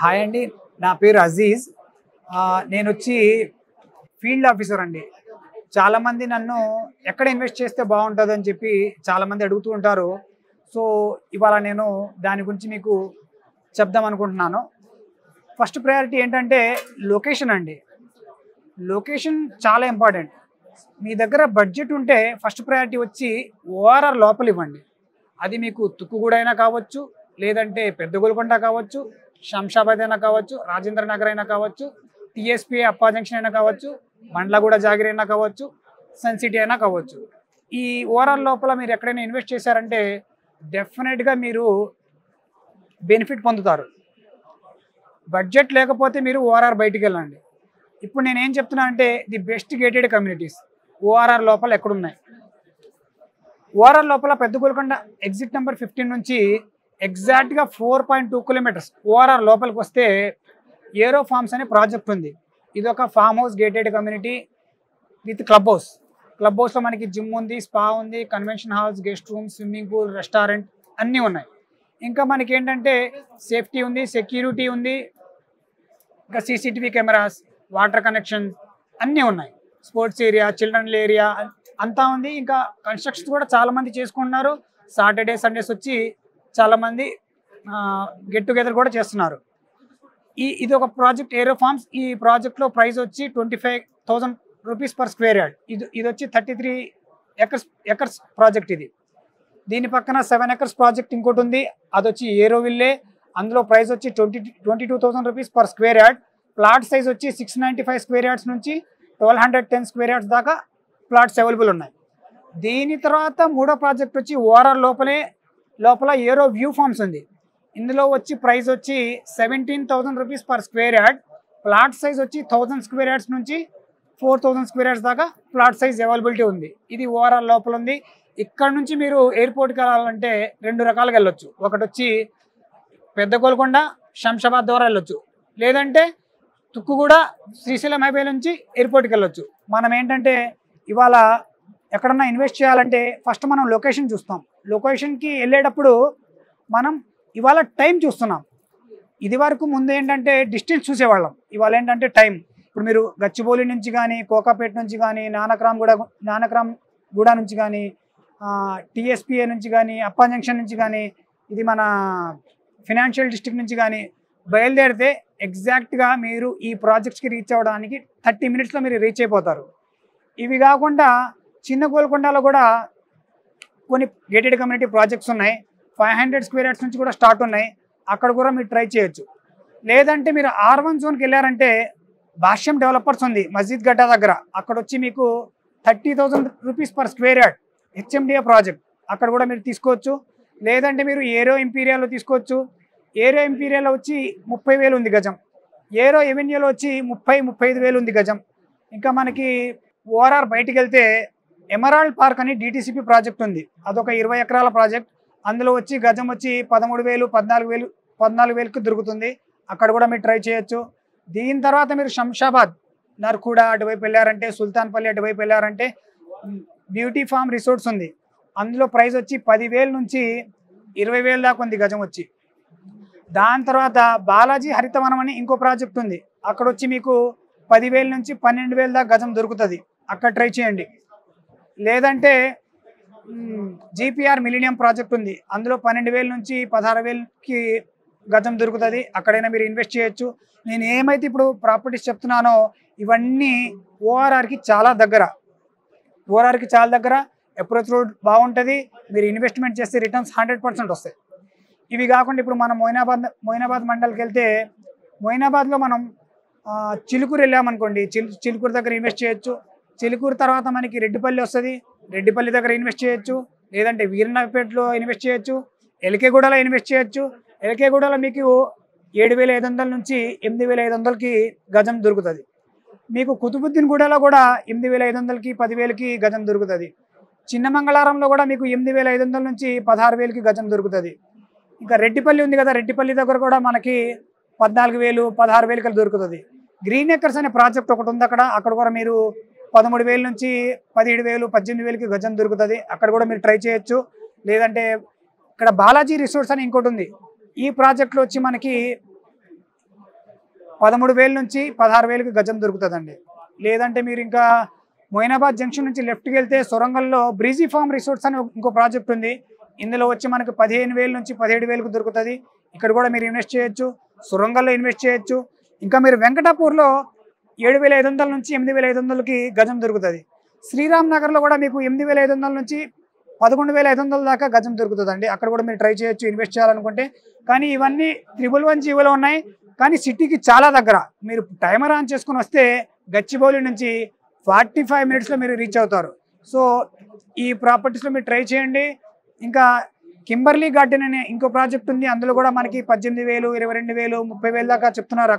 Hi అండి. నా పేరు అజీజ్. నేనొచ్చి ఫీల్డ్ ఆఫీసర్ అండి. చాలామంది నన్ను ఎక్కడ ఇన్వెస్ట్ చేస్తే బాగుంటుందని చెప్పి చాలామంది అడుగుతూ ఉంటారు. సో, ఇవాళ నేను దాని గురించి మీకు చెప్దాం అనుకుంటున్నాను. ఫస్ట్ ప్రయారిటీ ఏంటంటే లొకేషన్ అండి. లొకేషన్ చాలా ఇంపార్టెంట్. మీ దగ్గర బడ్జెట్ ఉంటే ఫస్ట్ ప్రయారిటీ వచ్చి ఓఆర్ఆర్ లోపల ఇవ్వండి. అది మీకు తుక్కుగూడ అయినా కావచ్చు, లేదంటే పెద్ద గోల్కొండ కావచ్చు, శంషాబాద్ అయినా కావచ్చు, రాజేంద్ర నగర్ అయినా కావచ్చు, టీఎస్పీ అప్పా జంక్షన్ అయినా కావచ్చు, బండ్లగూడ జాగిరి అయినా కావచ్చు, సన్ సిటీ అయినా కావచ్చు. ఈ ఓవరాల్ లోపల మీరు ఎక్కడైనా ఇన్వెస్ట్ చేశారంటే డెఫినెట్గా మీరు బెనిఫిట్ పొందుతారు. బడ్జెట్ లేకపోతే మీరు ఓఆర్ఆర్ బయటికి వెళ్ళండి. ఇప్పుడు నేను ఏం చెప్తున్నా అంటే the best gated communities ORR లోపల ఎక్కడున్నాయి. ఓఆర్ఆర్ లోపల పెద్ద గోల్కొండ ఎగ్జిట్ నెంబర్ 15 నుంచి ఎగ్జాక్ట్గా 4.2 కిలోమీటర్స్ ఓఆర్ఆర్ లోపలికి వస్తే ఏరో ఫార్మ్స్ అనే ప్రాజెక్ట్ ఉంది. ఇది ఒక farm house gated community with club house. Club హౌస్లో మనకి జిమ్ ఉంది, స్పా ఉంది, convention halls, guest room, swimming pool, restaurant అన్నీ ఉన్నాయి. ఇంకా మనకి ఏంటంటే సేఫ్టీ ఉంది, సెక్యూరిటీ ఉంది, ఇంకా సీసీటీవీ కెమెరాస్, వాటర్ కనెక్షన్ అన్నీ ఉన్నాయి. స్పోర్ట్స్ ఏరియా, చిల్డ్రన్ ఏరియా అంతా ఉంది. ఇంకా కన్స్ట్రక్షన్స్ కూడా చాలామంది చేసుకుంటున్నారు. సాటర్డే సండేస్ వచ్చి చాలామంది గెట్ టుగెదర్ కూడా చేస్తున్నారు. ఇది ఒక ప్రాజెక్ట్ ఏరో ఫార్మ్స్. ఈ ప్రాజెక్ట్లో ప్రైస్ వచ్చి 25,000 రూపీస్ పర్ స్క్వేర్ యార్డ్. ఇది వచ్చి 33 ఎకర్స్ ప్రాజెక్ట్ ఇది. దీని పక్కన 7 ఎకర్స్ ప్రాజెక్ట్ ఇంకోటి ఉంది, అది వచ్చి ఏరో విల్లే. అందులో ప్రైస్ వచ్చి 22,000 rupees per square yard. Plot size వచ్చి 695 స్క్వేర్ యార్డ్స్ నుంచి 1210 స్క్వేర్ యార్డ్స్ దాకా ప్లాట్స్ అవైలబుల్ ఉన్నాయి. దీని తర్వాత మూడో ప్రాజెక్ట్ వచ్చి ఓఆర్ఆర్ లోపల ఏరో వ్యూ ఫార్మ్స్ ఉంది. ఇందులో వచ్చి ప్రైస్ వచ్చి 17,000 rupees per square yard. Plot size వచ్చి 1000 స్క్వేర్ యార్డ్స్ నుంచి 4000 స్క్వేర్ యార్డ్స్ దాకా ప్లాట్ సైజ్ అవైలబిలిటీ ఉంది. ఇది ఓఆర్ఆర్ లోపల ఉంది. ఇక్కడ నుంచి మీరు ఎయిర్పోర్ట్కి వెళ్ళాలంటే 2 రకాలుగా వెళ్ళొచ్చు. ఒకటి వచ్చి పెద్ద గోల్కొండ, శంషాబాద్ ద్వారా వెళ్ళొచ్చు, లేదంటే తుక్కుగూడ, శ్రీశైలం హైవే నుంచి ఎయిర్పోర్ట్కి వెళ్ళొచ్చు. మనం ఏంటంటే ఇవాళ ఎక్కడన్నా ఇన్వెస్ట్ చేయాలంటే ఫస్ట్ మనం లొకేషన్ చూస్తాం. లొకేషన్కి వెళ్ళేటప్పుడు మనం ఇవాళ టైం చూస్తున్నాం. ఇది వరకు ముందు ఏంటంటే డిస్టెన్స్ చూసేవాళ్ళం, ఇవాళ ఏంటంటే టైం. ఇప్పుడు మీరు గచ్చిబౌలి నుంచి కానీ, కోకాపేట నుంచి కానీ, నానక్రామ్ గూడ నుంచి కానీ, టీఎస్పీఏ నుంచి కానీ, అప్పా జంక్షన్ నుంచి కానీ, ఇది మన ఫినాన్షియల్ డిస్ట్రిక్ట్ నుంచి కానీ బయలుదేరితే ఎగ్జాక్ట్గా మీరు ఈ ప్రాజెక్ట్స్కి రీచ్ అవ్వడానికి 30 మినిట్స్లో మీరు రీచ్ అయిపోతారు. ఇవి కాకుండా చిన్న గోల్కొండలో కూడా కొన్ని గేటెడ్ కమ్యూనిటీ ప్రాజెక్ట్స్ ఉన్నాయి. 500 స్క్వేర్ యార్డ్స్ నుంచి కూడా స్టార్ట్ ఉన్నాయి. అక్కడ కూడా మీరు ట్రై చేయొచ్చు. లేదంటే మీరు R1 జోన్కి వెళ్ళారంటే భాష్యం డెవలపర్స్ ఉంది మస్జిద్ గడ్డ దగ్గర. అక్కడ వచ్చి మీకు 30,000 rupees per square yard HMDA project. అక్కడ కూడా మీరు తీసుకోవచ్చు. లేదంటే మీరు ఏరో ఇంపీరియాలో తీసుకోవచ్చు. ఏరో ఇంపీరియాలో వచ్చి 30,000 ఉంది గజం. ఏరో ఎవెన్యూలో వచ్చి 35,000 ఉంది గజం. ఇంకా మనకి ఓఆర్ఆర్ బయటికి వెళ్తే ఎమరాల్డ్ పార్క్ అని డిటిసిపి ప్రాజెక్ట్ ఉంది. అదొక 20 ఎకరాల ప్రాజెక్ట్. అందులో వచ్చి గజం వచ్చి 13,000, 14,000కి దొరుకుతుంది. అక్కడ కూడా మీరు ట్రై చేయొచ్చు. దీని తర్వాత మీరు శంషాబాద్, నర్కూడ అటువైపు వెళ్ళారంటే, సుల్తాన్పల్లి అటువైపు వెళ్ళారంటే బ్యూటీ ఫామ్ రిసార్ట్స్ ఉంది. అందులో ప్రైస్ వచ్చి 10,000 నుంచి 20,000 దాకా ఉంది గజం వచ్చి. దాని తర్వాత బాలాజీ హరితవనం అని ఇంకో ప్రాజెక్ట్ ఉంది. అక్కడ వచ్చి మీకు 10,000 నుంచి 12,000 దాకా గజం దొరుకుతుంది. అక్కడ ట్రై చేయండి. లేదంటే జీపీఆర్ మిలీనియం ప్రాజెక్ట్ ఉంది. అందులో 12,000 నుంచి 16,000కి గజం దొరుకుతుంది. అక్కడైనా మీరు ఇన్వెస్ట్ చేయొచ్చు. నేను ఏమైతే ఇప్పుడు ప్రాపర్టీస్ చెప్తున్నానో ఇవన్నీ ఓఆర్ఆర్కి చాలా దగ్గర. అప్రోచ్ రోడ్ బాగుంటుంది. మీరు ఇన్వెస్ట్మెంట్ చేస్తే రిటర్న్స్ 100% వస్తాయి. ఇవి కాకుండా ఇప్పుడు మనం మొయినాబాద్ మండల్కి వెళ్తే మొయినాబాద్లో మనం చిలుకూరు వెళ్ళామనుకోండి, చిలుకూరు దగ్గర ఇన్వెస్ట్ చేయొచ్చు. చిలుకూరు తర్వాత మనకి రెడ్డిపల్లి వస్తుంది, రెడ్డిపల్లి దగ్గర ఇన్వెస్ట్ చేయొచ్చు. లేదంటే వీరన్నపేటలో ఇన్వెస్ట్ చేయొచ్చు, ఎల్కేగూడలో ఇన్వెస్ట్ చేయొచ్చు. ఎల్కేగూడలో మీకు 7,500 నుంచి 8,500కి గజం దొరుకుతుంది. మీకు కుతుబుద్దీన్ గూడలో కూడా 8,500కి 10,000కి గజం దొరుకుతుంది. చిన్న మంగళారంలో కూడా మీకు 8,500 నుంచి 16,000కి గజం దొరుకుతుంది. ఇంకా రెడ్డిపల్లి ఉంది కదా, రెడ్డిపల్లి దగ్గర కూడా మనకి 14,000, 16,000కి దొరుకుతుంది. గ్రీన్ ఎకర్స్ అనే ప్రాజెక్ట్ ఒకటి ఉంది. అక్కడ కూడా మీరు 13,000 నుంచి 17,000, 18,000కి గజం దొరుకుతుంది. అక్కడ కూడా మీరు ట్రై చేయొచ్చు. లేదంటే ఇక్కడ బాలాజీ రిసార్ట్స్ అని ఇంకోటి ఉంది. ఈ ప్రాజెక్ట్లో వచ్చి మనకి 13,000 నుంచి 16,000కి గజం దొరుకుతుందండి. లేదంటే మీరు ఇంకా మొయినాబాద్ జంక్షన్ నుంచి లెఫ్ట్కి వెళ్తే సొరంగంలో బ్రీజీ ఫార్మ్ రిసార్ట్స్ అని ఇంకో ప్రాజెక్ట్ ఉంది. ఇందులో వచ్చి మనకు 15,000 నుంచి 17,000కు దొరుకుతుంది. ఇక్కడ కూడా మీరు ఇన్వెస్ట్ చేయొచ్చు, సొరంగంలో ఇన్వెస్ట్ చేయొచ్చు. ఇంకా మీరు వెంకటాపూర్లో 7,500 నుంచి 8,500కి గజం దొరుకుతుంది. శ్రీరామ్ నగర్లో కూడా మీకు 8,500 నుంచి 11,500 దాకా గజం దొరుకుతుందండి. అక్కడ కూడా మీరు ట్రై చేయొచ్చు ఇన్వెస్ట్ చేయాలనుకుంటే. కానీ ఇవన్నీ 111 జీవోలో ఉన్నాయి, కానీ సిటీకి చాలా దగ్గర. మీరు టైమర్ ఆన్ చేసుకుని వస్తే గచ్చిబౌలి నుంచి 45 మినిట్స్లో మీరు రీచ్ అవుతారు. సో ఈ ప్రాపర్టీస్లో మీరు ట్రై చేయండి. ఇంకా కింబర్లీ గార్డెన్ అనే ఇంకో ప్రాజెక్ట్ ఉంది. అందులో కూడా మనకి 18,000, 22,000, 30,000 దాకా చెప్తున్నారు.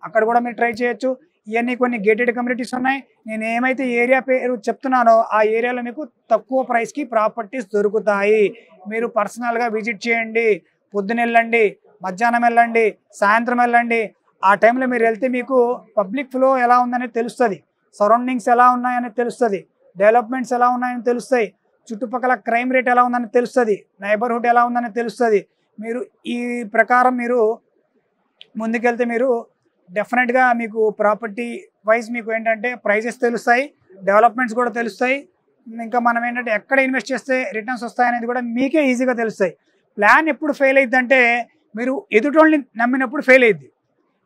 అక్కడ కూడా మీరు ట్రై చేయొచ్చు. ఇవన్నీ కొన్ని గేటెడ్ కమ్యూనిటీస్ ఉన్నాయి. నేను ఏమైతే ఏరియా పేరు చెప్తున్నానో ఆ ఏరియాలో మీకు తక్కువ ప్రైస్కి ప్రాపర్టీస్ దొరుకుతాయి. మీరు పర్సనల్గా విజిట్ చేయండి. పొద్దున వెళ్ళండి, మధ్యాహ్నం వెళ్ళండి, సాయంత్రం వెళ్ళండి. ఆ టైంలో మీరు వెళ్తే మీకు పబ్లిక్ ఫ్లో ఎలా ఉందనేది తెలుస్తుంది, సరౌండింగ్స్ ఎలా ఉన్నాయనేది తెలుస్తుంది, డెవలప్మెంట్స్ ఎలా ఉన్నాయని తెలుస్తాయి, చుట్టుపక్కల క్రైమ్ రేట్ ఎలా ఉందని తెలుస్తుంది, నైబర్హుడ్ ఎలా ఉందని తెలుస్తుంది. మీరు ఈ ప్రకారం మీరు ముందుకెళ్తే మీరు డెఫినెట్గా మీకు ప్రాపర్టీ వైజ్ మీకు ఏంటంటే ప్రైజెస్ తెలుస్తాయి, డెవలప్మెంట్స్ కూడా తెలుస్తాయి. ఇంకా మనం ఏంటంటే ఎక్కడ ఇన్వెస్ట్ చేస్తే రిటర్న్స్ వస్తాయి అనేది కూడా మీకే ఈజీగా తెలుస్తాయి. ప్లాన్ ఎప్పుడు ఫెయిల్ అవుతుందంటే మీరు ఎదుటోళ్ళని నమ్మినప్పుడు ఫెయిల్ అయ్యిద్ది.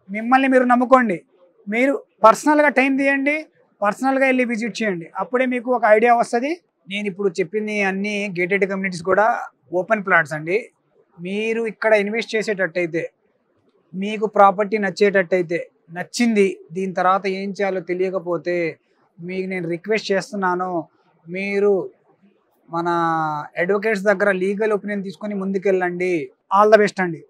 మిమ్మల్ని మీరు నమ్ముకోండి, మీరు పర్సనల్గా టైం తీయండి, పర్సనల్గా వెళ్ళి విజిట్ చేయండి, అప్పుడే మీకు ఒక ఐడియా వస్తుంది. నేను ఇప్పుడు చెప్పింది అన్ని గేటెడ్ కమ్యూనిటీస్ కూడా ఓపెన్ ప్లాట్స్ అండి. మీరు ఇక్కడ ఇన్వెస్ట్ చేసేటట్టయితే, మీకు ప్రాపర్టీ నచ్చేటట్టయితే, నచ్చింది, దీని తర్వాత ఏం చేయాలో తెలియకపోతే మీకు నేను రిక్వెస్ట్ చేస్తున్నాను, మీరు మన అడ్వకేట్స్ దగ్గర లీగల్ ఒపీనియన్ తీసుకొని ముందుకెళ్ళండి. ఆల్ ద బెస్ట్ అండి.